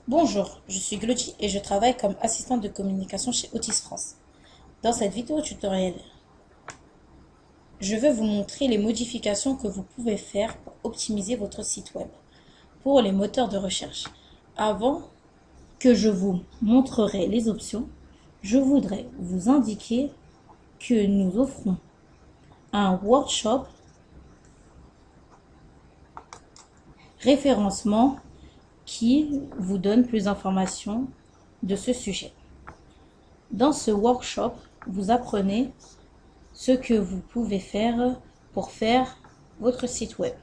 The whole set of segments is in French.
Bonjour, je suis Glody et je travaille comme assistante de communication chez Otis France. Dans cette vidéo tutoriel, je vais vous montrer les modifications que vous pouvez faire pour optimiser votre site web pour les moteurs de recherche. Avant que je vous montrerai les options, je voudrais vous indiquer que nous offrons un workshop référencement qui vous donne plus d'informations de ce sujet. Dans ce workshop, vous apprenez ce que vous pouvez faire pour faire votre site web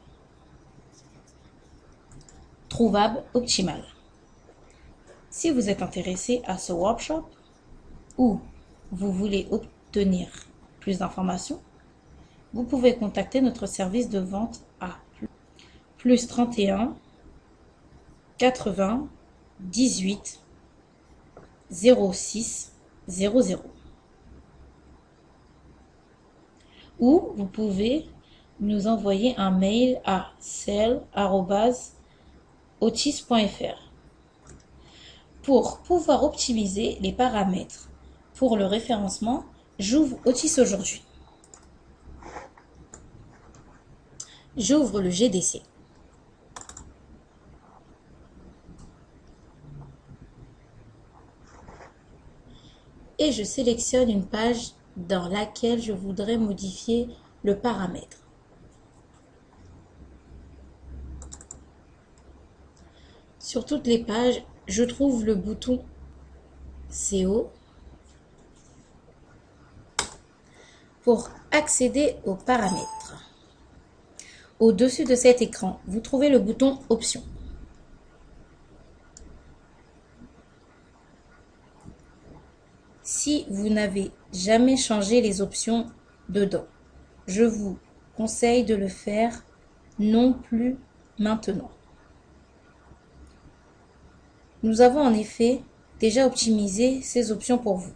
trouvable optimal. Si vous êtes intéressé à ce workshop ou vous voulez obtenir plus d'informations, vous pouvez contacter notre service de vente à plus 31 80 18 06 00 ou vous pouvez nous envoyer un mail à sell@otis.fr. Pour pouvoir optimiser les paramètres pour le référencement, j'ouvre Otis aujourd'hui. J'ouvre le GDC. Et je sélectionne une page dans laquelle je voudrais modifier le paramètre. Sur toutes les pages, je trouve le bouton SEO pour accéder aux paramètres. Au-dessus de cet écran, vous trouvez le bouton Options. Si vous n'avez jamais changé les options dedans, je vous conseille de le faire non plus maintenant. Nous avons en effet déjà optimisé ces options pour vous.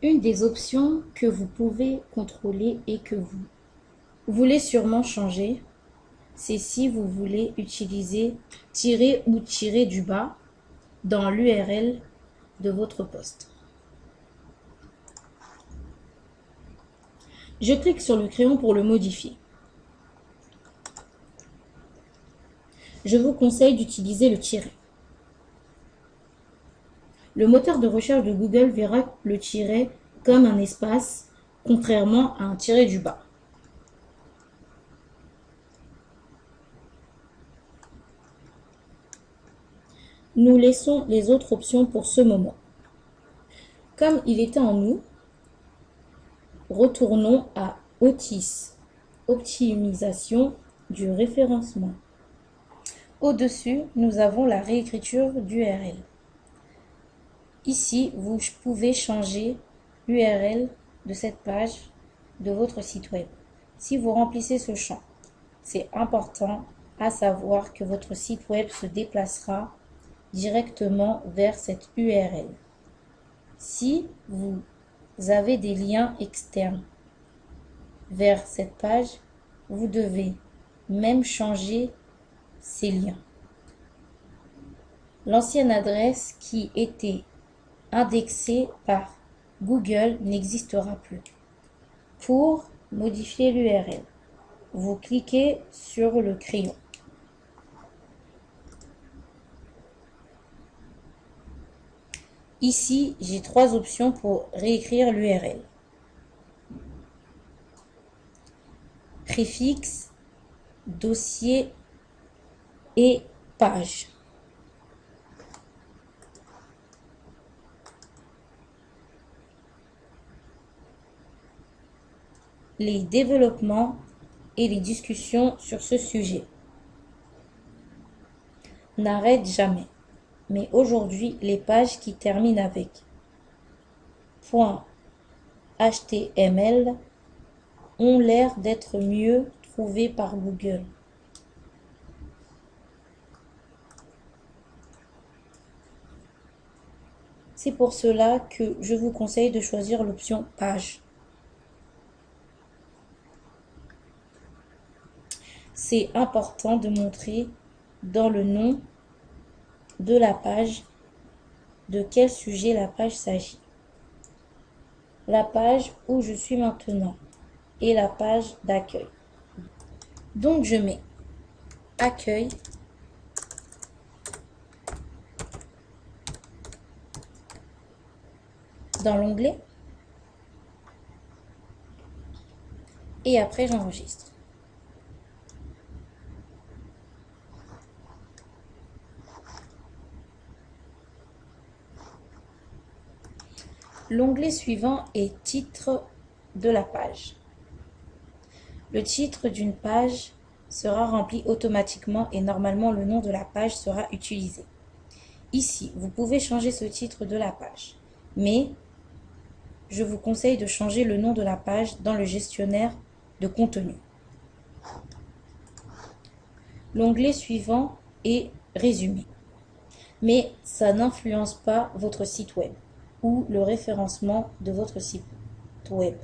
Une des options que vous pouvez contrôler et que vous voulez sûrement changer, c'est si vous voulez utiliser tirer ou tirer du bas dans l'URL de votre poste. Je clique sur le crayon pour le modifier. Je vous conseille d'utiliser le tiret. Le moteur de recherche de Google verra le tiret comme un espace, contrairement à un tiret du bas. Nous laissons les autres options pour ce moment. Comme il était en nous, retournons à Otis, optimisation du référencement. Au-dessus, nous avons la réécriture d'URL. Ici, vous pouvez changer l'URL de cette page de votre site web. Si vous remplissez ce champ, c'est important à savoir que votre site web se déplacera directement vers cette URL. Si vous avez des liens externes vers cette page, vous devez même changer ces liens. L'ancienne adresse qui était indexée par Google n'existera plus. Pour modifier l'URL, vous cliquez sur le crayon. Ici, j'ai trois options pour réécrire l'URL. Préfixe, dossier et page. Les développements et les discussions sur ce sujet n'arrêtent jamais. Mais aujourd'hui, les pages qui terminent avec .html ont l'air d'être mieux trouvées par Google. C'est pour cela que je vous conseille de choisir l'option page. C'est important de montrer dans le nom de la page de quel sujet la page s'agit. La page où je suis maintenant et la page d'accueil. Donc je mets accueil dans l'onglet et après j'enregistre. L'onglet suivant est titre de la page. Le titre d'une page sera rempli automatiquement et normalement le nom de la page sera utilisé. Ici, vous pouvez changer ce titre de la page, mais je vous conseille de changer le nom de la page dans le gestionnaire de contenu. L'onglet suivant est résumé, mais ça n'influence pas votre site web ou le référencement de votre site web.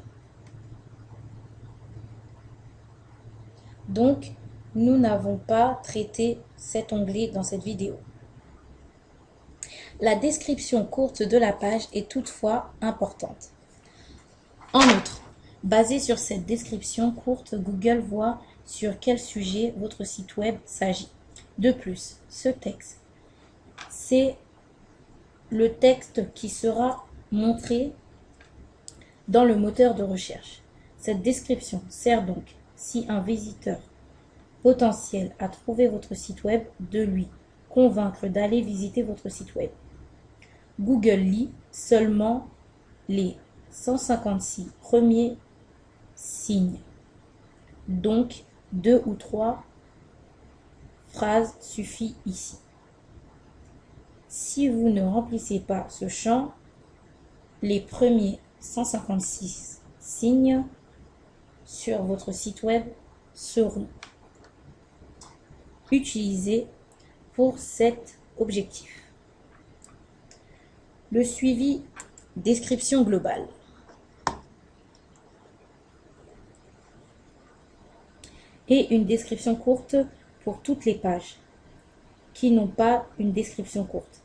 Donc, nous n'avons pas traité cet onglet dans cette vidéo. La description courte de la page est toutefois importante. En outre, basé sur cette description courte, Google voit sur quel sujet votre site web s'agit. De plus, ce texte, c'est le texte qui sera montré dans le moteur de recherche. Cette description sert donc, si un visiteur potentiel a trouvé votre site web, de lui convaincre d'aller visiter votre site web. Google lit seulement les 156 premiers signes. Donc, 2 ou 3 phrases suffit ici. Si vous ne remplissez pas ce champ, les premiers 156 signes sur votre site web seront utilisés pour cet objectif. Le suivi description globale. Et une description courte pour toutes les pages qui n'ont pas une description courte.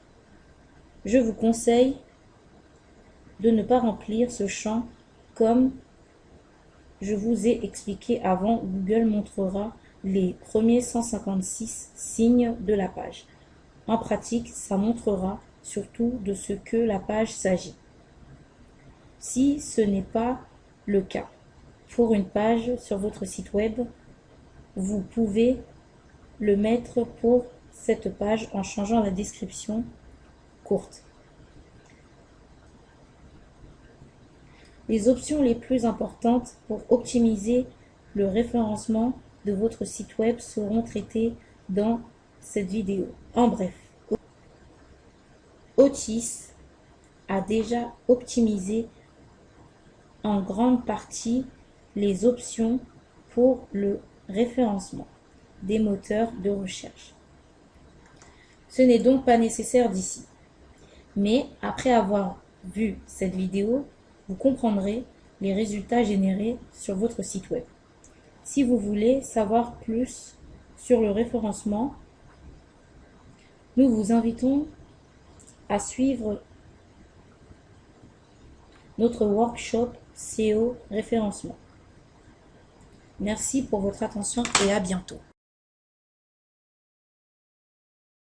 Je vous conseille de ne pas remplir ce champ comme je vous ai expliqué avant. Google montrera les premiers 156 signes de la page. En pratique, ça montrera surtout de ce que la page s'agit. Si ce n'est pas le cas pour une page sur votre site web, vous pouvez le mettre pour cette page en changeant la description courte. Les options les plus importantes pour optimiser le référencement de votre site web seront traitées dans cette vidéo. En bref, Otis a déjà optimisé en grande partie les options pour le référencement des moteurs de recherche. Ce n'est donc pas nécessaire d'ici. Mais après avoir vu cette vidéo, vous comprendrez les résultats générés sur votre site web. Si vous voulez savoir plus sur le référencement, nous vous invitons à suivre notre workshop SEO référencement. Merci pour votre attention et à bientôt.